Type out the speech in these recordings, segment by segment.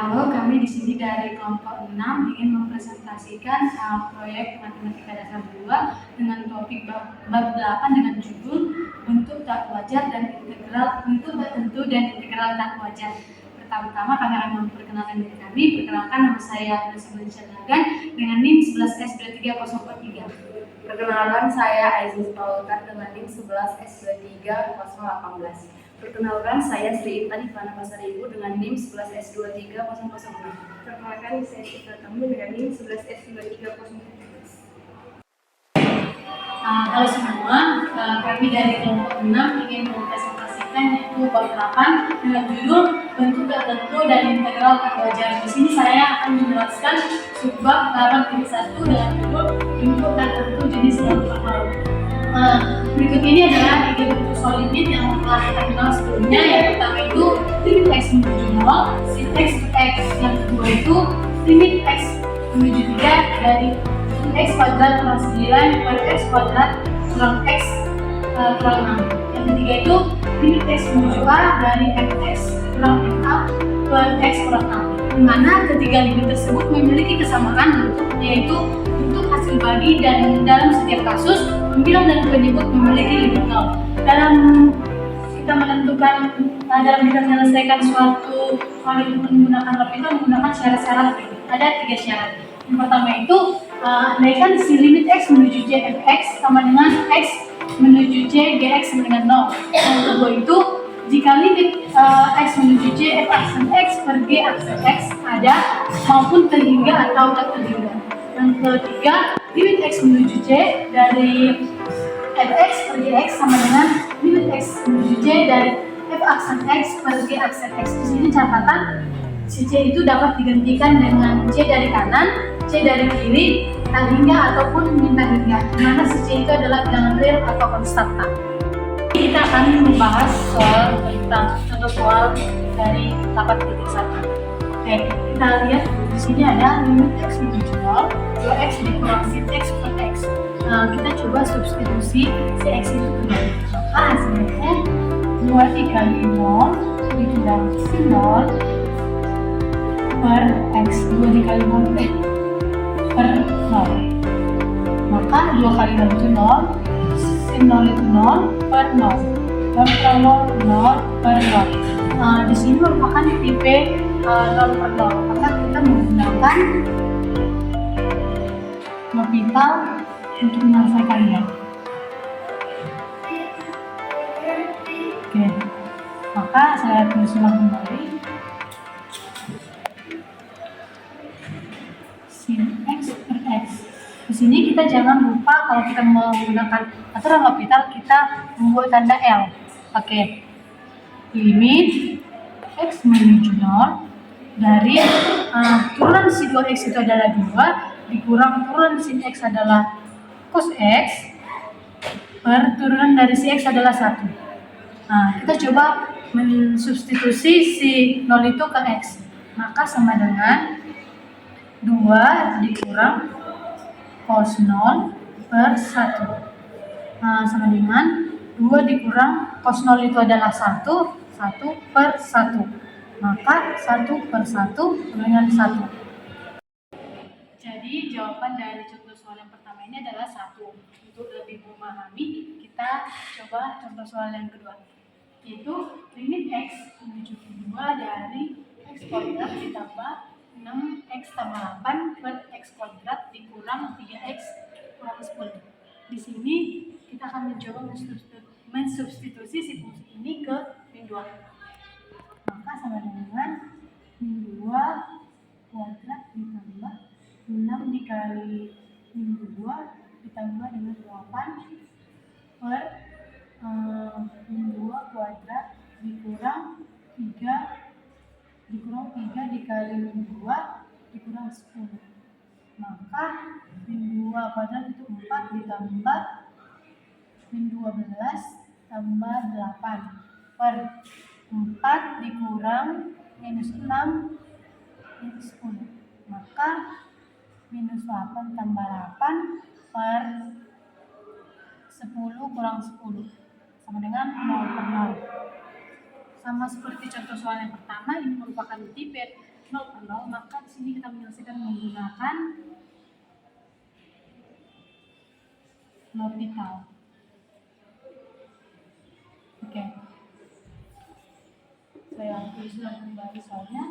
Halo, kami di sini dari kelompok 6 ingin mempresentasikan proyek matematika dasar 2 dengan topik bab 8 dengan judul bentuk tak wajar dan integral bentuk tertentu dan integral tak wajar. Pertama-tama kami akan memperkenalkan diri kami. Perkenalkan, nama saya Nasibulan Syahdagan dengan NIM 11S23043. Perkenalkan, saya Aziz Paulkar dengan NIM 11S23018. Perkenalkan, saya Sri Intan Ivana Pasaribu dengan NIM 11S23006. Perkenalkan, saya Citra Tamu dengan NIM 11S23017. Halo semua, kami dari kelompok 6 ingin mempresentasikan yaitu bab 8 dengan judul bentuk tertentu dan integral tak wajar. Di sini saya akan menjelaskan subbab 8.1 dengan judul bentuk tertentu jenis normal. Berikut ini adalah 3 bentuk solid yang telah kita kenal sebelumnya. Yang pertama itu limit x menuju 0, sin x per x. Yang kedua itu limit x menuju 3 dari x kuadrat kurang 9 per x kuadrat kurang x kurang 6. Yang ketiga itu limit x menuju a dari fx kurang a per x kurang 6. Di mana ketiga limit tersebut memiliki kesamaan bentuk, yaitu bentuk hasil bagi, dan dalam setiap kasus pembilang dan penyebut memiliki limit 0. Dalam kita menyelesaikan suatu hal itu menggunakan lab itu menggunakan syarat-syarat. Ada 3 syarat. Yang pertama itu andaikan si limit x menuju j fx sama dengan x menuju j gx sama dengan 0. Yang kedua itu jika limit x menuju j f aksen x per g aksen x ada maupun terhingga atau tak terhingga. Yang ketiga, limit x menuju j dari fx per gx sama dengan limit x menuju j dari f aksen x per g aksen x. Di sini catatan si j itu dapat digantikan dengan j dari kanan, j dari kiri, tak hingga ataupun minta hingga, di mana si j itu adalah bilangan real atau konstanta. Kita akan membahas soal tentang contoh soal dari 8.1. Oke, kita lihat di sini ada limit x menuju 0, 2x dikurang sin x per x. Kita coba substitusi si x itu ke 0. Maka hasilnya 2 dikali 0 dikurang sin 0 per x, 2 dikali 0 per 0. Maka 2 kali 0 itu 0, sin 0 itu 0 per 0, 0 per 0, 0 per 0. Di sini merupakan tipe 0 per 0, maka kita menggunakan L'Hopital untuk menyelesaikannya. Oke, maka saya tulis ulang kembali. Sin x per x. Di sini kita jangan lupa kalau kita menggunakan aturan L'Hopital kita membuat tanda L. Oke. Limit x menuju 0 dari turunan si 2x itu adalah 2 dikurang turunan sin x adalah cos x per turunan dari si x adalah 1. Kita coba mensubstitusi si 0 itu ke x. Maka sama dengan 2 dikurang cos 0 per 1. Sama dengan 2 dikurang cos 0 itu adalah 1 per 1. Maka 1 per 1 dengan 1. Jadi jawaban dari contoh soal yang pertama ini adalah 1. Untuk lebih memahami, kita coba contoh soal yang kedua, yaitu limit x menuju 2 dari x kuadrat ditambah 6x tambah 8 per x kuadrat dikurang 3x kurang 10. Di sini kita akan mencoba mensubstitusi si fungsi ini ke min 2. Maka sama dengan min 2 kuadrat ditambah 6 dikali min 2 ditambah dengan 8 per min 2 kuadrat dikurang 3 dikali min 2 dikurang 10. Maka min 2 kuadrat itu 4 ditambah min 12 tambah 8 per 4 dikurang minus 6 minus 10. Maka minus 8 tambah 8 per 10 kurang 10 sama dengan 0 per 0. Sama seperti contoh soal yang pertama, ini merupakan tipe 0 per 0, maka di sini kita menyelesaikan menggunakan L'Hopital. Oke. Saya tuliskan kembali soalnya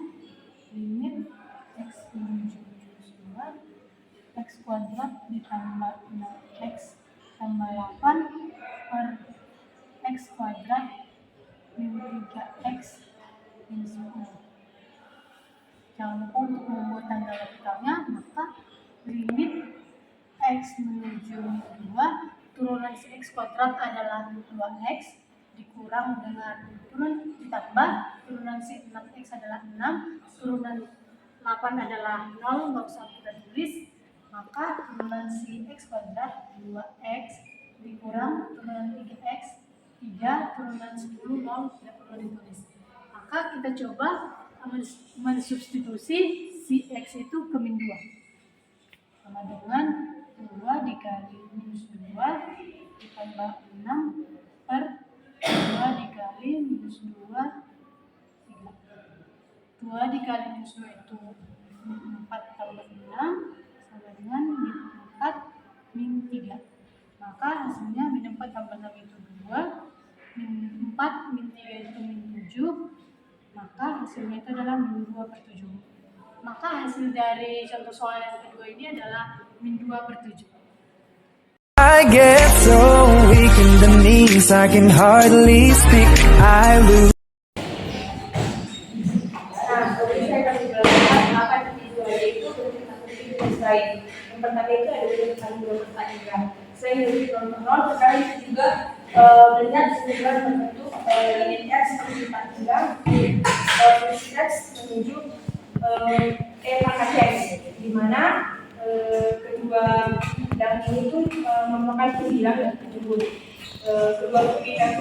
limit x menuju jurus 2 x kuadrat ditambah 6x tambah 8 per x kuadrat min 3x min 10. Jangan lupa untuk membuat tanda L'Hopitalnya, maka limit x menuju min 2 turunan si x kuadrat adalah 2x dikurang dengan ditambah turunan si 6x adalah 6, turunan 8 adalah 0, nggak usah kita tulis, maka turunan si x kuadrat 2x dikurang turunan 3x 3, turunan 10 0, tidak perlu ditulis. Maka kita coba mensubstitusi si x itu ke min 2 sama dengan 2 dikali minus 2 ditambah 6 per 2 dikali minus 2 3. 2 dikali minus 2 itu 4 tambah 6 sama dengan min 4 min 3. Maka hasilnya min 4 tambah 6 itu 2, min 4 min 3 itu min 7. Maka hasilnya itu adalah min 2 per 7. Maka hasil dari contoh soal yang kedua ini adalah min 2 per 7. I get so weak in the knees, I can hardly speak. I lose. Nah, tadi saya akan menjelaskan apa itu yaitu bentuk lain. Yang pertama itu ada bentuk tanggal pertanyaan. Selain dari nol terkali itu juga melihat sejumlah bentuk limit x menuju tanggal plus x menuju pangkat x, di mana kedua bidang ini tuh merupakan pembilang dan penyebut. Kedua bidang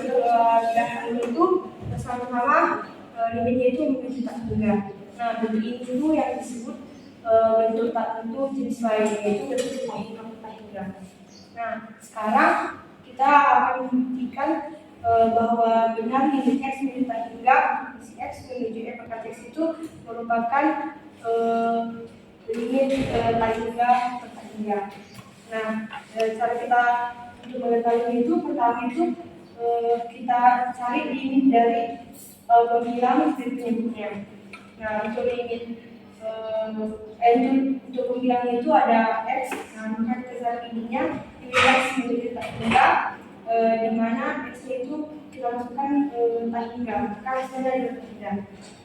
ini itu bersama-sama limitnya itu menuju tak hingga. Nah, bentuk ini itu yang disebut bentuk tak tentu jenis lain, yaitu bentuk tak hingga. Nah, sekarang kita akan membuktikan bahwa benar limit x menuju tak hingga si x menuju pangkat x itu merupakan limit tak hingga per tak hingga. Nah, cara kita untuk mengetahui itu pertama itu kita cari limit dari pembilang dan penyebutnya. Nah, untuk limit untuk pembilangnya itu ada x. Nah, maka kita cari limitnya limit x menuju tak hingga, di mana x itu kita masukkan tak hingga, maka hasilnya dari tak hingga.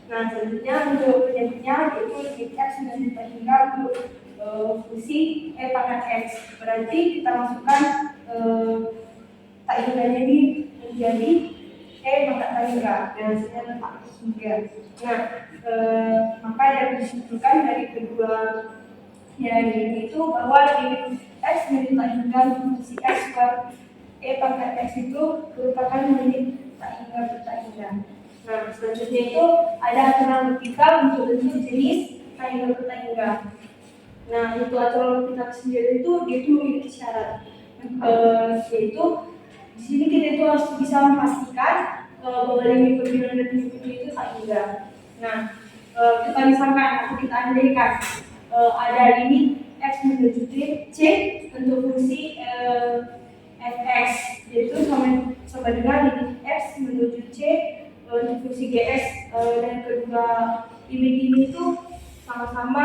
Nah, selanjutnya untuk penyebutnya yaitu limit x menuju tak hingga untuk fungsi pangkat x. Berarti kita masukkan tak hingganya ini menjadi pangkat tak hingga dan hasilnya tetap hingga. Nah, maka yang disimpulkan dari kedua ini itu bahwa limit x menuju tak hingga fungsi x per pangkat x itu merupakan limit tak hingga per tak hingga. Nah, selanjutnya itu ada aturan logika untuk bentuk jenis tak hingga per tak hingga. Nah, untuk aturan logika sendiri itu dia itu memiliki syarat, yaitu di sini kita itu harus bisa memastikan bahwa limit pembilang dan penyebutnya itu tak hingga. Nah, kita misalkan atau kita andaikan ada limit x menuju c untuk fungsi fx, yaitu sama dengan limit x menuju c untuk fungsi gs, dan kedua limit ini itu sama-sama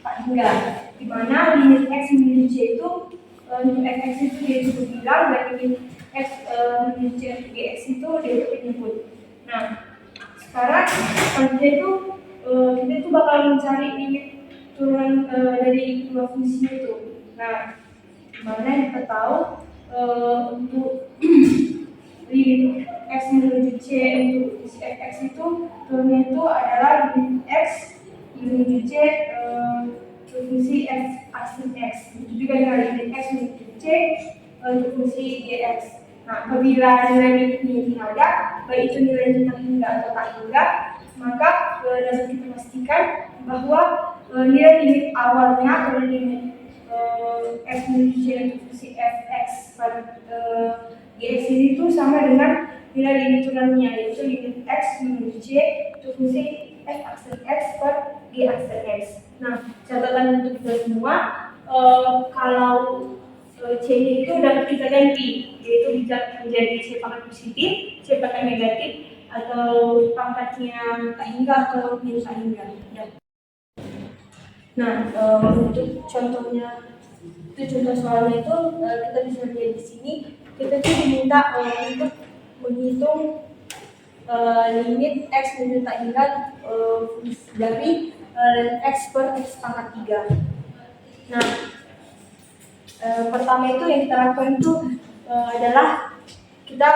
tak hingga, di mana limit x menuju c itu untuk fx itu yaitu pembilang dan limit x menuju gx itu yaitu penyebut. Nah, sekarang selanjutnya itu kita itu bakal mencari limit turunan dari dua fungsinya itu. Nah, mana kita tahu untuk limit x menuju c untuk fungsi fx itu turunnya itu adalah limit x menuju c fungsi f aksin x. Itu juga dengan limit x menuju c untuk fungsi gx. Nah, apabila nilai limitnya ini ada, baik itu nilainya tak hingga atau tak hingga, maka dapat kita pastikan bahwa nilai limit awalnya atau limit x menuju c untuk fungsi fx pada gx ini itu sama dengan nilai limit turunannya, yaitu limit x menuju c untuk fungsi f aksin x per G aksen X. Nah, catatan untuk kita semua, kalau C-nya itu dapat kita ganti, yaitu bisa menjadi C pangkat positif, C pangkat negatif, atau pangkatnya tak hingga atau minus tak hingga. Ya. Nah, untuk contohnya, itu contoh soalnya itu kita bisa lihat di sini, kita tuh diminta untuk menghitung limit X minus tak hingga dari X per X pangkat 3. Nah, pertama itu yang kita lakukan itu adalah kita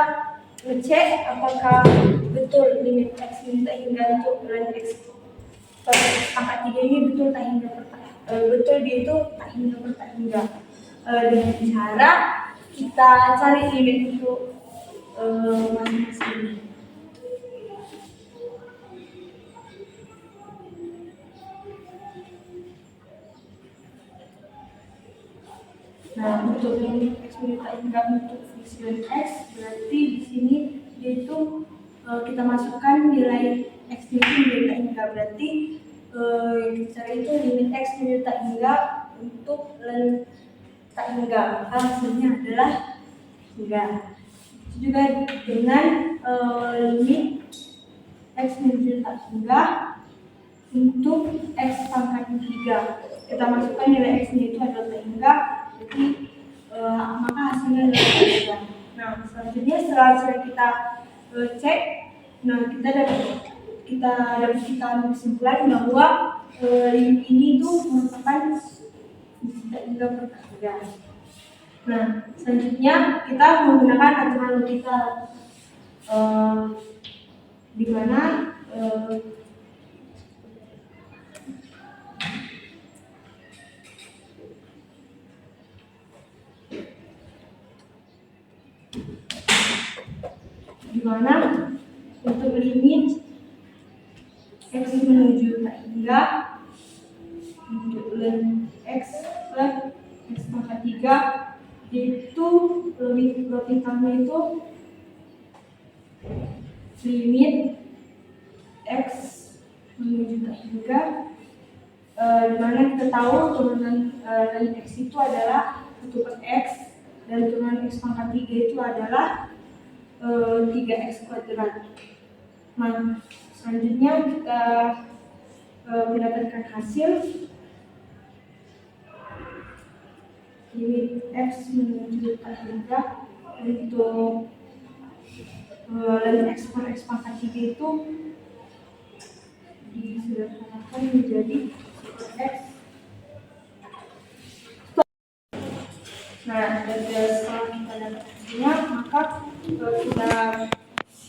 ngecek apakah betul limit X minus tak hingga untuk ln X per X pangkat 3 ini betul tak hingga betul dia itu tak hingga per tak hingga. Dengan cara kita cari limit untuk masing-masing. Nah, untuk limit X minus tak hingga untuk fungsi X, berarti di sini yaitu kita masukkan nilai X itu menjadi tak hingga, berarti cara itu limit X minus tak hingga untuk ln tak hingga, maka hasilnya adalah hingga. Itu juga dengan limit X minus tak hingga untuk X pangkat 3, kita masukkan nilai X nya itu adalah tak hingga, jadi maka hasilnya adalah tak hingga. Nah, selanjutnya setelah kita cek, nah kita dapat ambil kesimpulan bahwa limit ini itu merupakan tak hingga per tak hingga. Nah, selanjutnya kita menggunakan aturan logika di mana untuk limit X menuju tak hingga untuk ln X per X pangkat 3 itu logikanya itu limit X menuju tak hingga di mana kita tahu turunan ln X itu adalah 1 per X dan turunan X pangkat 3 itu adalah 3x kuadrat. Nah, selanjutnya kita mendapatkan hasil limit X menuju tak hingga untuk ln X per X pangkat 3 itu disederhanakan menjadi X. Nah, setelah kita dapat hasilnya, maka kita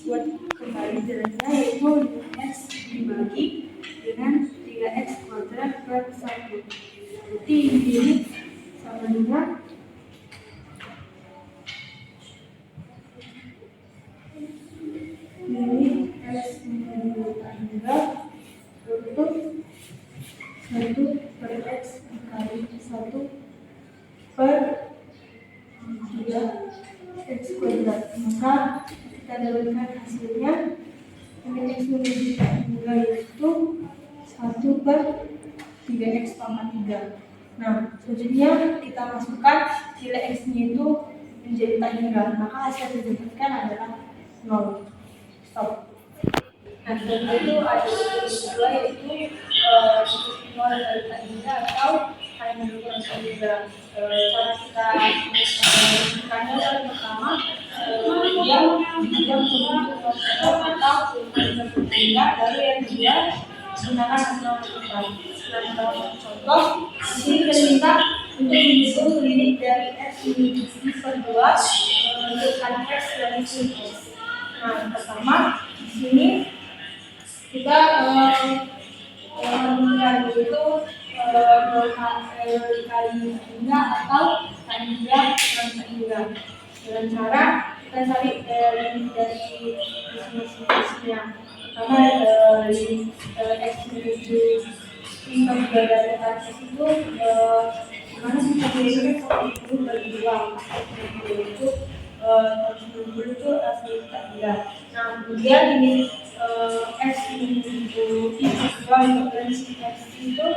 buat kembali jalannya, yaitu X dibagi dengan 3x kuadrat per 1. Jadi ini sama dengan limit X menuju tak hingga untuk 1 per X dikali 1 per 3x kuadrat, maka kita dapatkan hasilnya limit X menuju tak hingga yaitu 1 per 3x pangkat 3. Nah, selanjutnya kita masukkan nilai X nya itu menjadi tak hingga, maka hasil yang didapatkan adalah 0. Stop. Nah, setelah itu ada kedua, yaitu 0 dari tak hingga atau hanya menurut tak hingga. Cara kita menentukannya adalah pertama dia membentuk atau hingga, lalu yang kedua gunakan aturan logika. Nah, contoh di sini kita minta untuk menghitung limit dari X menuju per 2 untuk kan X dari sin X. Nah, pertama di sini kita menemukan itu 2 kali hingga atau tak hingga dan tak hingga. Dengan cara kita cari limit dari masing-masingnya. Pertama limit X menuju per 2 dari X itu dimana kita pilih 10 bagi 2, yaitu 90 itu asli tak hingga. Nah, kemudian limit X menuju I per 2 untuk dari sin X itu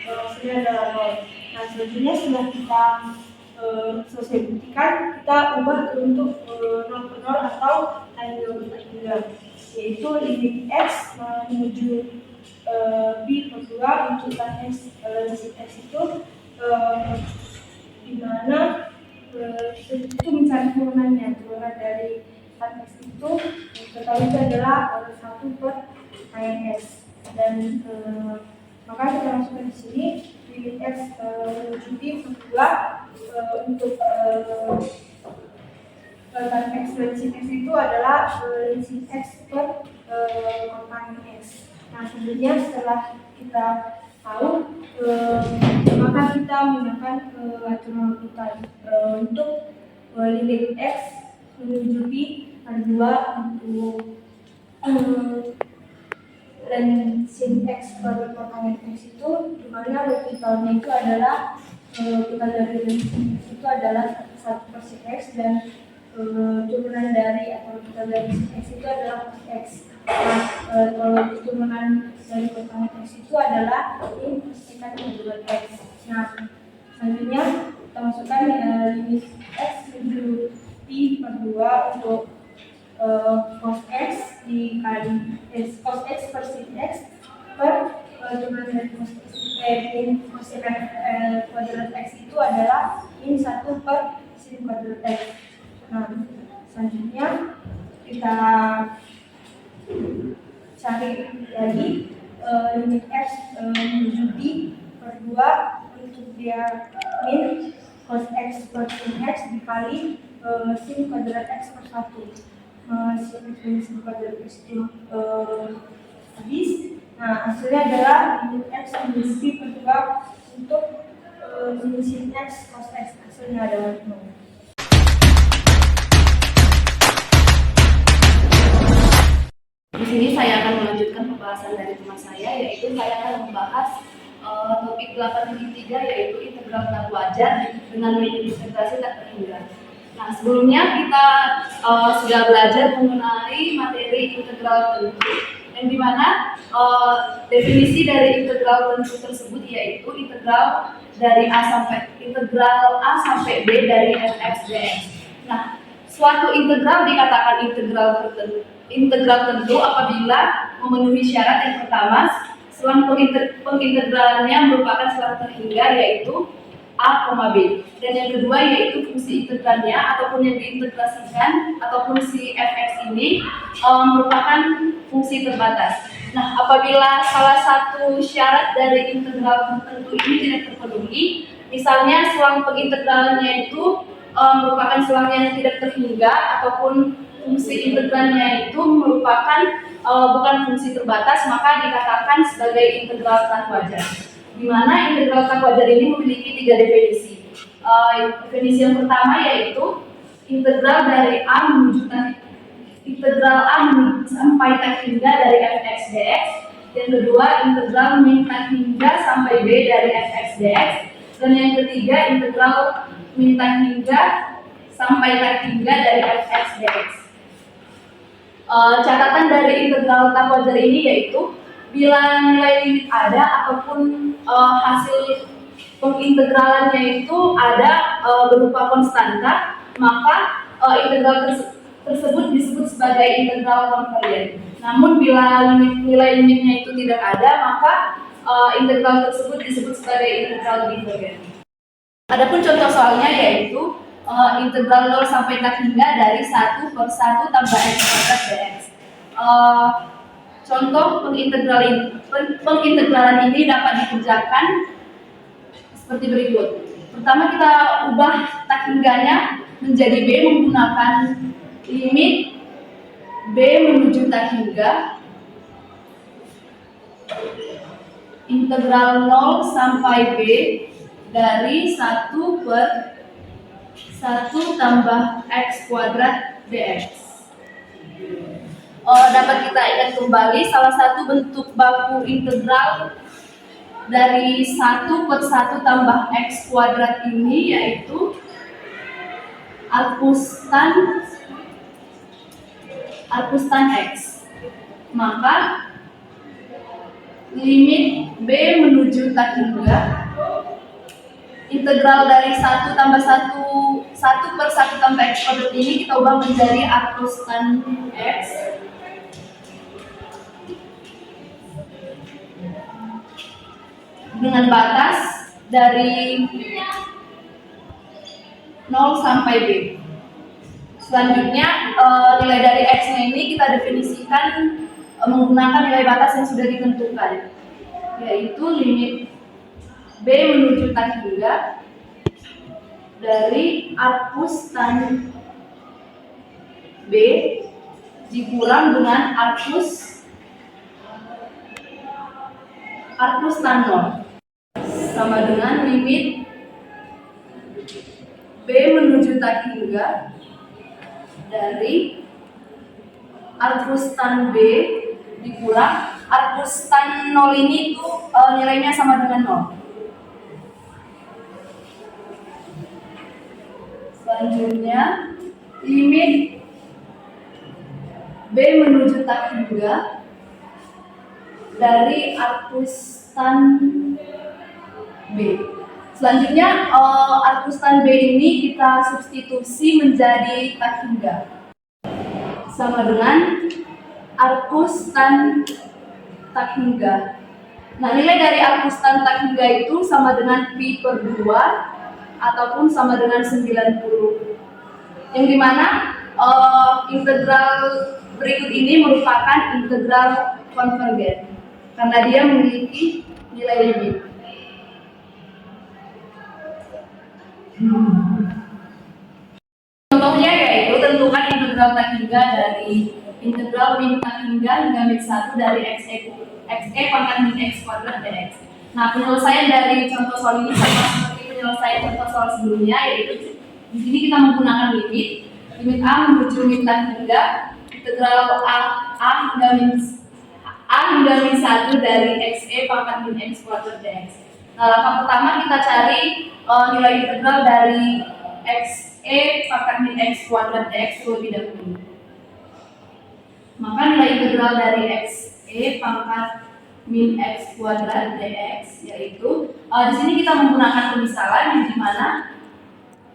sebenarnya adalah 0. Nah, selanjutnya setelah kita selesai buktikan, kita ubah ke bentuk 0 per 0 atau tanggal, yaitu limit X menuju B per 2 untuk tan X sin X itu di mana itu mencari turunannya. Turunan dari tan X itu ketahui itu adalah 1 per tan X, dan maka kita masukkan di sini limit X menuju B per 2 untuk tan X dan sin X itu adalah sin X per tan X. Nah, sebenarnya setelah kita tahu, maka kita menggunakan aturan rujukan untuk limit X menuju B per 2 untuk dan sin X per kotangan X itu, di mana vertikalnya itu adalah kita dari sin X itu adalah 1 per sin X, dan turunan dari atau kita dari sin X itu adalah cos X. Nah, kalau turunan dari kotangan X itu adalah in sekitar dengan X. Nah, selanjutnya kita masukkan limit X menuju P per 2 untuk cos X dikali cos X per sin X per turunan dari cos secant kuadrat X itu adalah in 1 per sin kuadrat X. Nah, selanjutnya kita cari lagi limit X menuju B per 2 untuk dia min cos X per sin X dikali sin kuadrat X per 1. Sin X dan sin kuadrat X itu habis. Nah, hasilnya adalah limit X menuju B per 2 untuk sin X cos X, hasilnya adalah 0. Di sini saya akan melanjutkan pembahasan dari teman saya, yaitu saya akan membahas topik 8.3, yaitu integral tak wajar dengan limit integrasi tak terhingga. Nah, sebelumnya kita sudah belajar mengenai materi integral tentu, yang dimana definisi dari integral tentu tersebut yaitu integral A sampai B dari f(x) dx. Nah, suatu integral dikatakan integral tentu apabila memenuhi syarat yang pertama, selang pengintegralannya merupakan selang terhingga yaitu A, B, dan yang kedua yaitu fungsi integralnya ataupun yang diintegrasikan ataupun si f(x) ini merupakan fungsi terbatas. Nah, apabila salah satu syarat dari integral tertentu ini tidak terpenuhi, misalnya selang pengintegralannya itu merupakan selang yang tidak terhingga ataupun fungsi integralnya itu merupakan bukan fungsi terbatas, maka dikatakan sebagai integral tak wajar. Di mana integral tak wajar ini memiliki 3 definisi. Definisi yang pertama yaitu integral A sampai tak hingga dari f(x) dx. Yang kedua, integral min tak hingga sampai b dari f(x) dx. Dan yang ketiga, integral min tak hingga sampai tak hingga dari f(x) dx. Catatan dari integral tak wajar ini yaitu bila nilai limit ada ataupun hasil pengintegralannya itu ada berupa konstanta, maka integral tersebut disebut sebagai integral konvergen. Namun bila nilai limitnya itu tidak ada, maka integral tersebut disebut sebagai integral divergen. Adapun contoh soalnya yaitu integral 0 sampai tak hingga dari 1 per 1 tambah x kuadrat dx. Contoh pengintegralan ini dapat dikerjakan seperti berikut. Pertama, kita ubah tak hingganya menjadi b menggunakan limit b menuju tak hingga integral 0 sampai b dari 1 per 1 tambah x kuadrat dx. Dapat kita ingat kembali salah satu bentuk baku integral dari 1 per 1 tambah x kuadrat ini yaitu arcus tan x. maka limit B menuju tak hingga integral dari 1 tambah 1 per 1 tambah X kuadrat ini kita ubah menjadi A plus tan X dengan batas dari 0 sampai B. Selanjutnya nilai dari X-nya ini kita definisikan menggunakan nilai batas yang sudah ditentukan, yaitu limit B menuju tan hingga dari arcus tan B dikurang dengan arcus tan 0 sama dengan limit B menuju tan hingga dari arcus tan B dikurang arcus tan 0 ini itu nilainya sama dengan 0. Selanjutnya limit B menuju tak hingga dari arcus tan B. Selanjutnya arcus tan B ini kita substitusi menjadi tak hingga sama dengan arcus tan tak hingga. Nah, nilai dari arcus tan tak hingga itu sama dengan pi per 2 ataupun sama dengan 90. Yang dimana integral berikut ini merupakan integral konvergen karena dia memiliki nilai limit. Contohnya yaitu tentukan integral tak hingga dari integral min tak hingga min 1 dari xe pangkat min x kuadrat dx. Nah, penyelesaian dari contoh soal ini sama seperti penyelesaian contoh soal sebelumnya, yaitu di sini kita menggunakan limit A menuju min tak hingga integral a hingga min 1 dari xe pangkat min x kuadrat dx. Nah, langkah pertama kita cari nilai integral dari xe pangkat min x kuadrat dx terlebih dahulu. Maka nilai integral dari xe pangkat min x kuadrat dx yaitu di sini kita menggunakan pemisalan di mana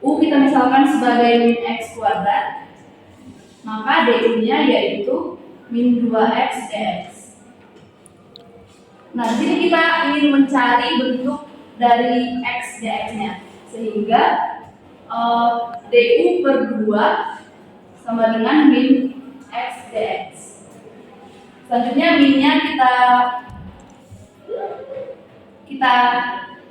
u kita misalkan sebagai min x kuadrat, maka du-nya yaitu min 2x dx. Nah, di sini kita ingin mencari bentuk dari x dx-nya, sehingga du per 2 sama dengan min x dx. Selanjutnya min-nya kita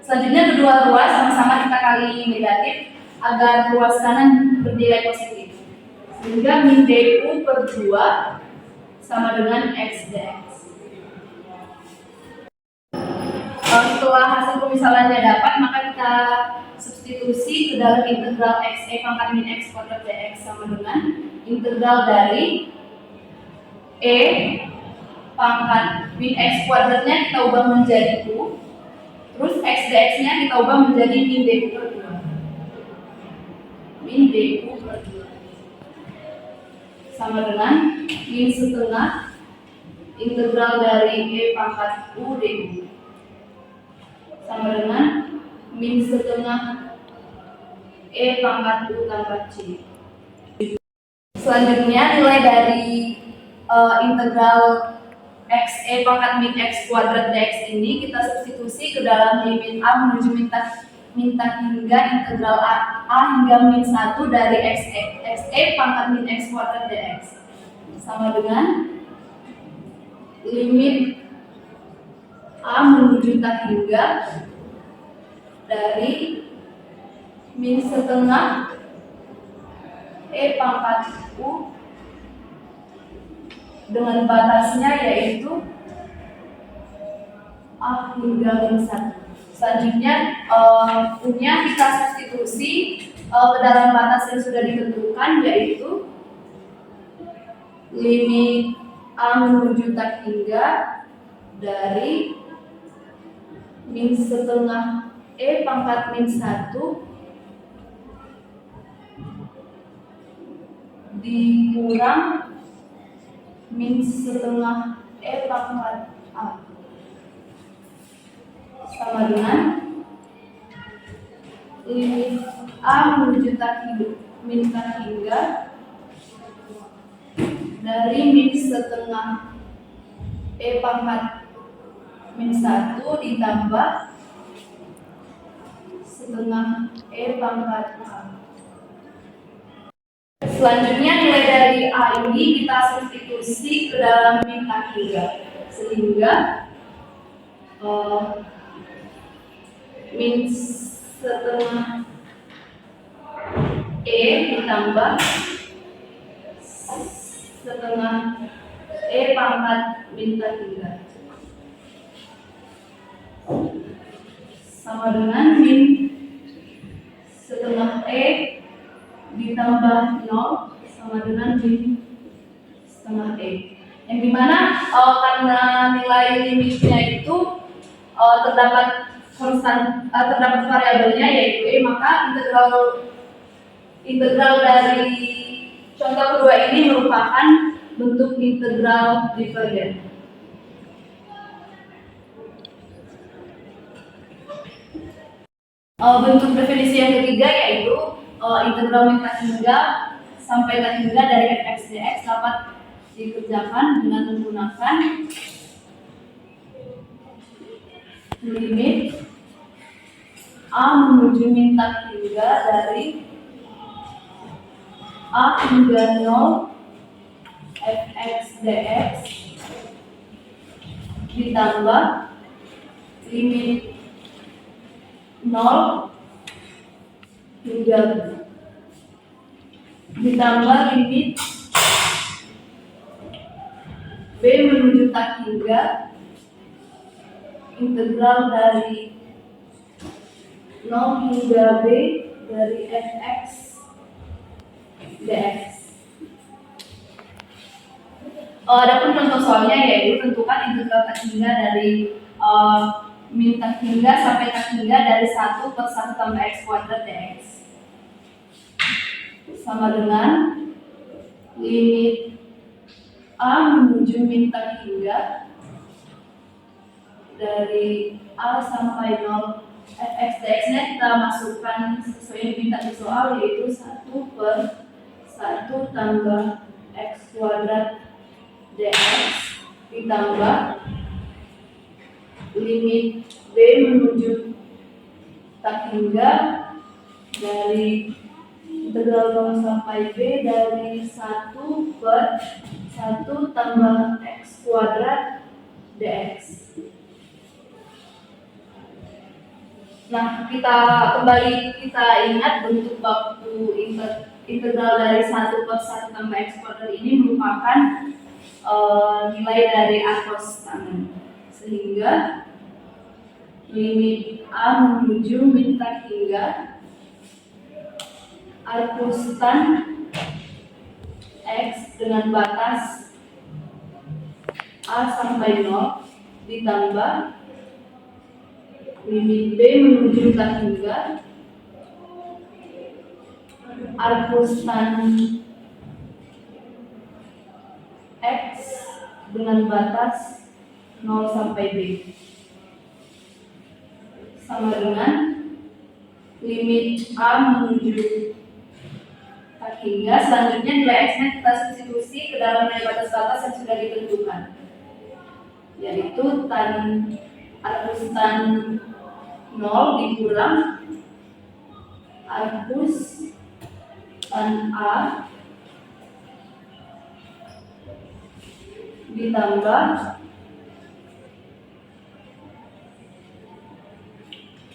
selanjutnya kedua ruas sama-sama kita kali negatif agar ruas kanan bernilai positif, sehingga min du per 2 sama dengan x dx. Setelah hasil pemisalannya dapat, maka kita substitusi ke dalam integral xe pangkat min x kuadrat dx sama dengan integral dari e pangkat min x kuadratnya kita ubah menjadi u, terus x dx-nya kita ubah menjadi min du per 2. Min du per 2 sama dengan min setengah integral dari e pangkat u du sama dengan min setengah e pangkat u tambah c. Selanjutnya nilai dari integral xe pangkat min x kuadrat dx ini kita substitusi ke dalam limit a menuju min tak hingga integral a hingga min 1 dari xe pangkat min x kuadrat dx sama dengan limit a menuju tak hingga dari min setengah e pangkat u dengan batasnya yaitu a hingga min 1. Selanjutnya u-nya kita substitusi ke dalam batas yang sudah ditentukan, yaitu limit a menuju tak hingga dari min setengah e pangkat min 1 dikurang min setengah E pangkat A sama dengan limit A menuju min tak hingga dari min setengah E pangkat min 1 ditambah setengah E pangkat A. Selanjutnya nilai dari A ini kita substitusi ke dalam min tak hingga sehingga min setengah E ditambah setengah E pangkat min tak hingga sama dengan min setengah E ditambah 0 sama dengan min setengah E, yang dimana karena nilai limitnya itu terdapat terdapat variabelnya yaitu E, maka integral dari contoh kedua ini merupakan bentuk integral divarian. Bentuk definisi yang ketiga yaitu integral min tak hingga sampai tak hingga dari fx dx dapat dikerjakan dengan menggunakan limit A menuju min tak hingga dari A hingga 0 fx dx ditambah limit 0 hingga ditambah limit B menuju tak hingga integral dari 0 hingga B dari fx dx. Adapun contoh soalnya yaitu tentukan integral tak hingga dari min tak hingga sampai tak hingga dari 1 per 1 tambah x kuadrat dx sama dengan limit A menuju min tak hingga dari A sampai 0 fx dx nya kita masukkan sesuai yang diminta di soal yaitu 1 per 1 tambah x kuadrat dx ditambah limit B menuju tak hingga dari integral 0 sampai B dari 1 per 1 tambah x kuadrat dx. Nah, kita ingat bentuk baku integral dari 1 per 1 tambah x kuadrat ini merupakan nilai dari A cos tan, sehingga limit A menuju min tak hingga A cos tan x dengan batas A sampai 0 ditambah limit B menuju tak hingga A cos tan x dengan batas 0 sampai B sama dengan limit A menuju tak hingga. Selanjutnya nilai x nya kita substitusi ke dalam nilai batas-batas yang sudah ditentukan, yaitu tan arcus tan 0 dikurang arcus tan A ditambah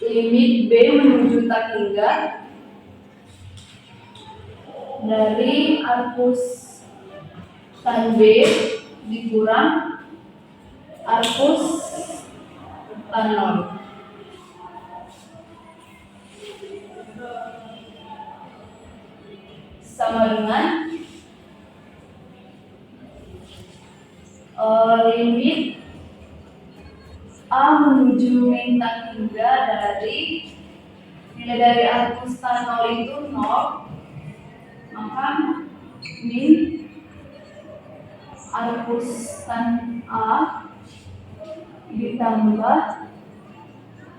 limit B menuju tak hingga dari arcus tan B dikurang arcus tan 0 sama dengan limit A menuju min tak hingga dari nilai dari arcus tan 0 itu 0, maka min arcus tan A ditambah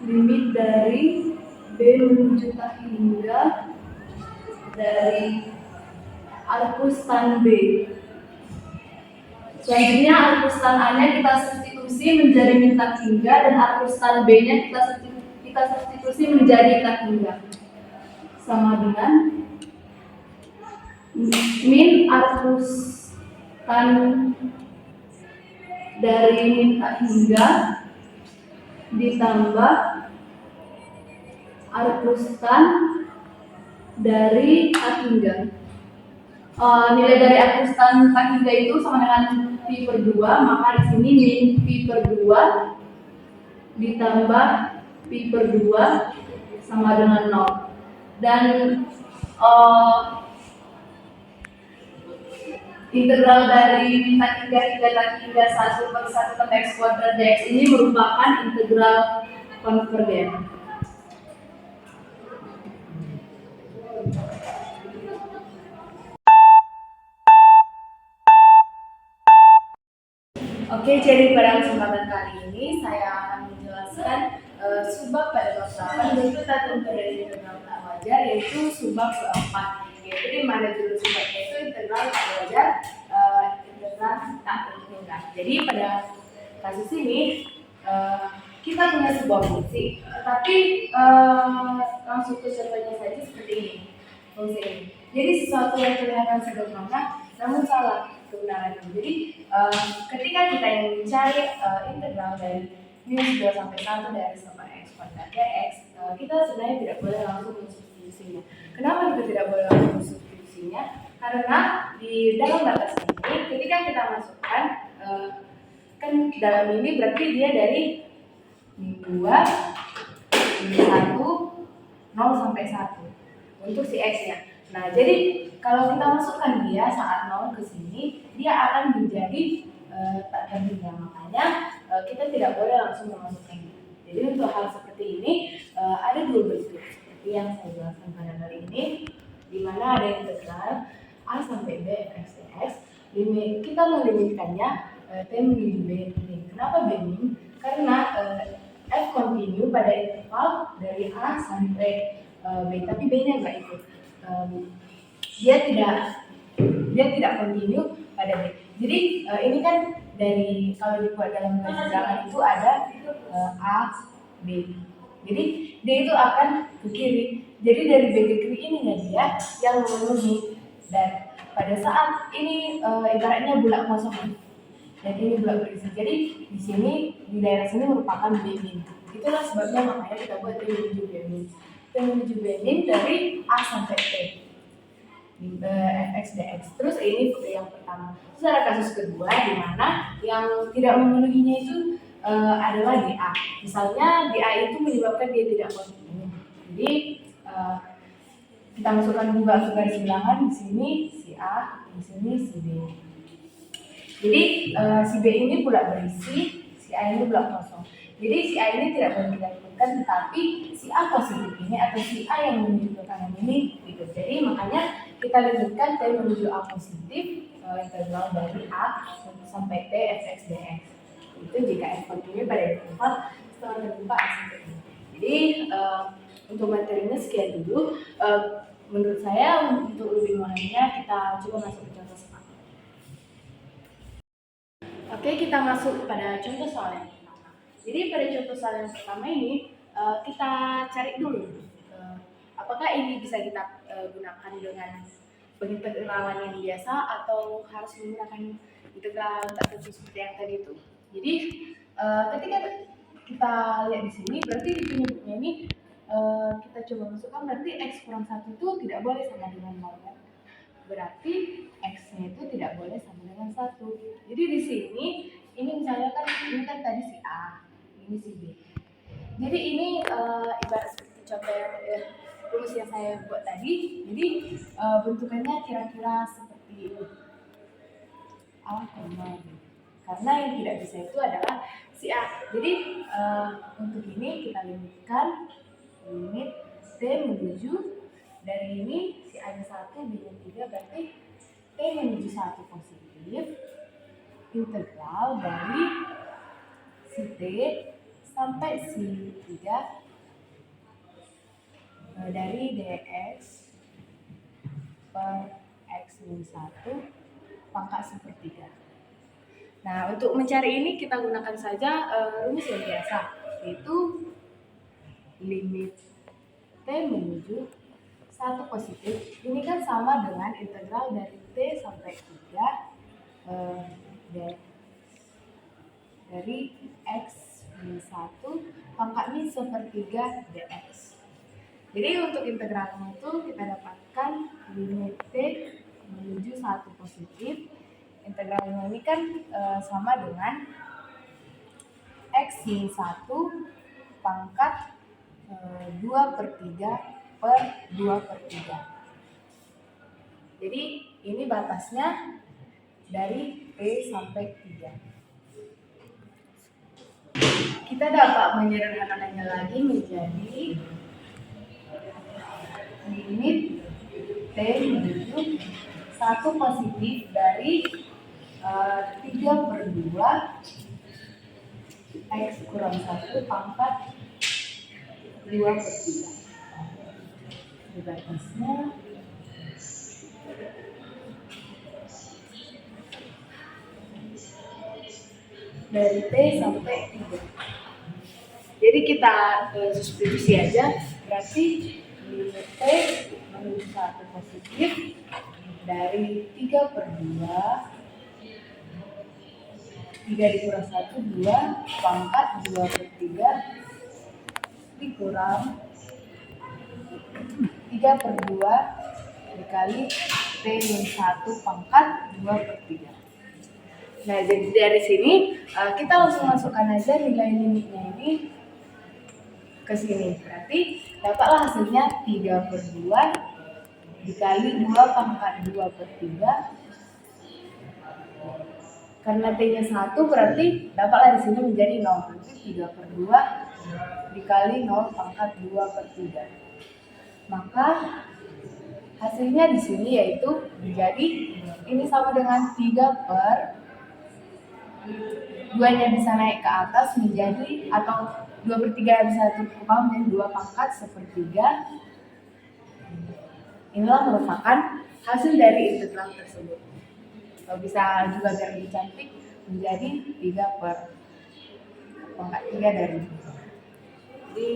limit dari B menuju tak hingga dari arcus tan B. Selanjutnya arcus tan A-nya kita substitusi menjadi min tak hingga, dan arcus tan B-nya kita substitusi menjadi tak hingga. Sama dengan min arcus tan dari min tak hingga ditambah arcus tan dari tak hingga. Nilai dari arcus tan tak hingga itu sama dengan pi per 2, maka di sini min pi per 2 ditambah pi per 2 sama dengan 0. Dan integral dari min tak hingga 3 tak hingga 1 per 1 tambah x kuadrat dx ini merupakan integral konvergen. Oke, jadi pada kesempatan kali ini saya akan menjelaskan subbab pada bab 8 bentuk tata ukur dari integral tak wajar, yaitu subbab keempat, yaitu di mana judul subbabnya itu integral tak wajar, integral tak terhingga. Jadi pada kasus ini kita punya sebuah fungsi, tapi langsung ke contohnya saja seperti ini, fungsi ini. Jadi sesuatu yang kelihatan sederhana namun salah kebenarannya. Jadi ketika kita yang mencari integral dari minus 2 sampai 1 dari sama x kuadrat dx, kita sebenarnya tidak boleh langsung mensubstitusinya. Kenapa kita tidak boleh langsung mensubstitusinya? Karena di dalam batas ini, ketika kita masukkan, kan dalam ini berarti dia dari min 2, min 1, 0 sampai 1 untuk si x-nya. Nah, jadi kalau kita masukkan dia saat 0 ke sini, dia akan menjadi tak terhingga. Makanya kita tidak boleh langsung memasukkannya. Jadi untuk hal seperti ini ada dua bentuk seperti yang saya jelaskan pada kali ini, di mana ada integral a sampai b fx dx. Kita melimitkannya t menuju b min. Kenapa b min? Karena f kontinu pada interval dari a sampai b, tapi b-nya nggak ikut. Dia tidak kontinu pada B. Jadi ini kan dari kalau dibuat dalam garis bilangan itu ada A, B. Jadi D itu akan ke kiri. Jadi dari B ke kiri ininya dia yang memenuhi. Dan pada saat ini ibaratnya bulat kosong. Dan ini bulat berisi. Jadi di sini di daerah sini merupakan B min. Itulah sebabnya makanya kita buat T menuju B min. T menuju B min dari A sampai T. Fx dx. Terus ini yang pertama. Terus ada kasus kedua di mana yang tidak memenuhinya itu adalah DA. Misalnya DA itu menyebabkan dia tidak kontinu. Jadi kita masukkan juga ke garis bilangan, di sini si A, di sini si B. Jadi si B ini bulat berisi, si A ini bulat kosong. Jadi si A ini tidak boleh kita ikutkan, tetapi si A positif ini atau si A yang menuju ke kanan ini ikut. Jadi makanya kita limitkan T menuju A positif, integral dari A sampai T fx dx. Itu jika f kontinu pada interval setelah terbuka A sampai B. Jadi untuk materinya sekian dulu. Menurut saya untuk lebih memahaminya kita coba masuk ke contoh soal. Oke, kita masuk pada contoh soal yang pertama. Jadi pada contoh soal yang pertama ini kita cari dulu apakah ini bisa kita gunakan dengan pengintegralan yang biasa atau harus menggunakan integral tak tentu seperti yang tadi itu. Jadi ketika kita lihat di sini, berarti di penyebutnya ini kita coba masukkan, berarti x kurang 1 itu tidak boleh sama dengan 0 kan? Berarti x-nya itu tidak boleh sama dengan 1. Jadi di sini, ini misalnya kan ini kan tadi si A, ini si B. Jadi ini ibarat seperti contoh yang rumus yang saya buat tadi. Jadi bentukannya kira-kira seperti ini. A, karena yang tidak bisa itu adalah si A. Jadi untuk ini kita limitkan limit T menuju dari ini si A nya 1, B nya 3, berarti T menuju 1 positif, integral dari si T sampai si 3 dari dx per x min 1 pangkat sepertiga. Nah, untuk mencari ini kita gunakan saja rumus yang biasa, yaitu limit T menuju 1 positif. Ini kan sama dengan integral dari T sampai 3 dari x min 1 pangkat min sepertiga dx. Jadi untuk integralnya itu kita dapatkan limit T menuju 1 positif. Integralnya ini kan sama dengan x min 1 pangkat 2/3 per 2/3. Jadi ini batasnya dari T sampai 3. Kita dapat menyederhanakannya lagi menjadi limit T menuju 1 positif dari 3/2 x kurang 1 pangkat 2/3. Batasnya dari T sampai 3. Jadi kita substitusi aja, berarti limit T menuju 1 positif dari 3/2 3 dikurang 1 2 pangkat 2/3 dikurang 3/2 dikali T min 1 pangkat 2/3. Nah, jadi dari sini kita langsung masukkan aja nilai limitnya ini ke sini. Berarti dapatlah hasilnya 3/2 dikali 2 pangkat 2/3. Karena T-nya 1 berarti dapatlah di sini menjadi 0. Berarti 3/2 dikali 0 pangkat 2/3. Maka hasilnya di sini yaitu menjadi ini sama dengan 2-nya bisa naik ke atas menjadi, atau 2/3 bisa turun ke bawah menjadi 2 pangkat sepertiga. Inilah merupakan hasil dari integral tersebut. Bisa juga biar lebih cantik menjadi 3/3 dari ini. Jadi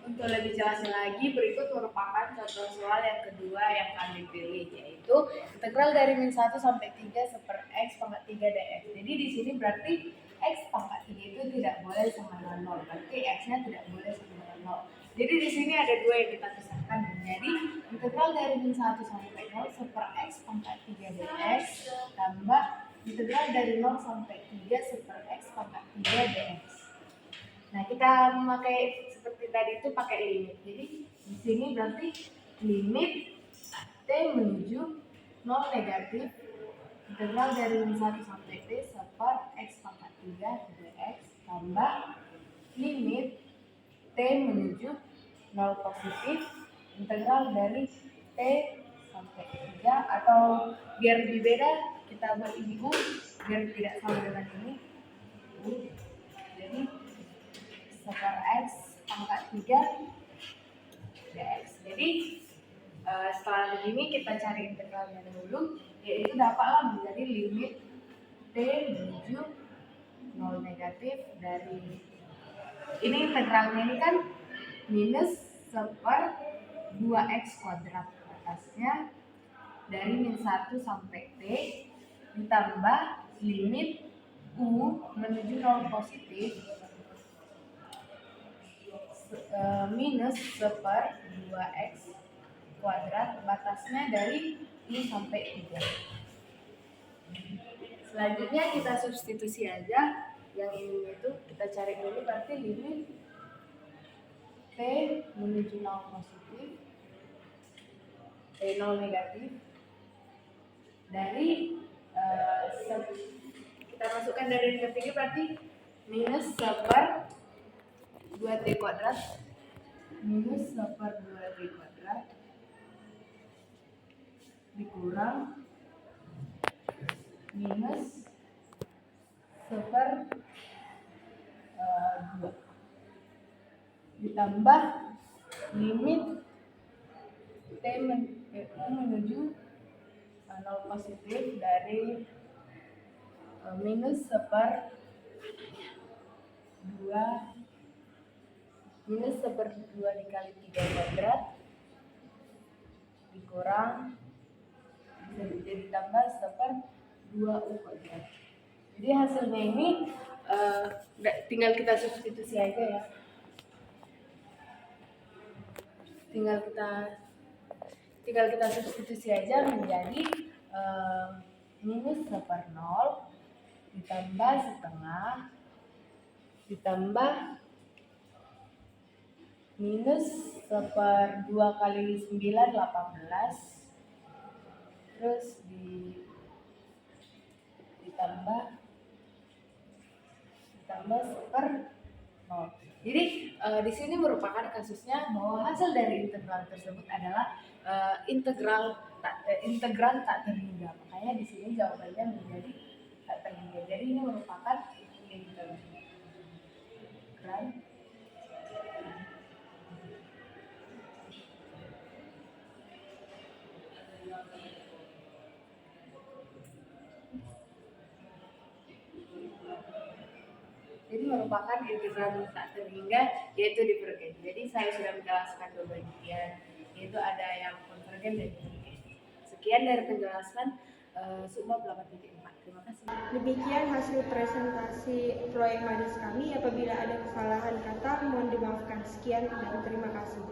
untuk lebih jelasnya lagi, berikut merupakan contoh soal yang kedua yang kami pilih, yaitu integral dari min 1 sampai 3 seper x pangkat 3 dx. Jadi di sini berarti x pangkat 3 itu tidak boleh sama dengan 0. Berarti x-nya tidak boleh sama dengan 0. Jadi di sini ada dua yang kita pisahkan menjadi integral dari min 1 sampai 0 seper x pangkat 3 dx tambah integral dari 0 sampai 3 seper x pangkat 3 dx. Nah, kita memakai seperti tadi itu pakai limit. Jadi di sini berarti limit T menuju 0 negatif integral dari min 1 sampai T seper x pangkat 3 dx tambah limit T menuju 0 positif integral dari T sampai 3, atau biar lebih beda kita buat ini U biar tidak sama dengan ini U. Jadi seper x pangkat 3 dx. Jadi setelah begini kita cari integralnya dulu, yaitu dapatlah menjadi limit T menuju 0 negatif dari ini integralnya ini kan minus seper 2x kuadrat, batasnya dari min 1 sampai T ditambah limit U menuju 0 positif minus seper 2x kuadrat, batasnya dari I sampai 3. Selanjutnya kita substitusi aja yang ini, itu kita cari dulu, berarti limit T menuju 0 positif T 0 negatif dari kita masukkan dari yang ketiga, berarti minus seper 2t kuadrat minus seper 2t kuadrat dikurang minus seper 2 ditambah limit T menuju 0 positif dari minus seper 2 dikali 3 kuadrat dikurang jadi ditambah seper 2U kuadrat. Jadi hasilnya ini tinggal kita substitusi aja ya. Tinggal kita substitusi aja menjadi minus seper 0 ditambah setengah ditambah minus seper 2 kali 9 18 terus ditambah seper 0. Jadi di sini merupakan kasusnya bahwa hasil dari integral tersebut adalah integrand tak terhingga. Makanya di sini jawabannya menjadi tak terhingga. Jadi ini merupakan integrand. Jadi merupakan integral tak terhingga yaitu divergen. Jadi saya sudah menjelaskan dua bagian, yaitu ada yang konvergen dan divergen. Sekian dari penjelasan subbab 8.4. Terima kasih. Demikian hasil presentasi proyek majas kami. Apabila ada kesalahan kata, mohon dimaafkan. Sekian dan terima kasih.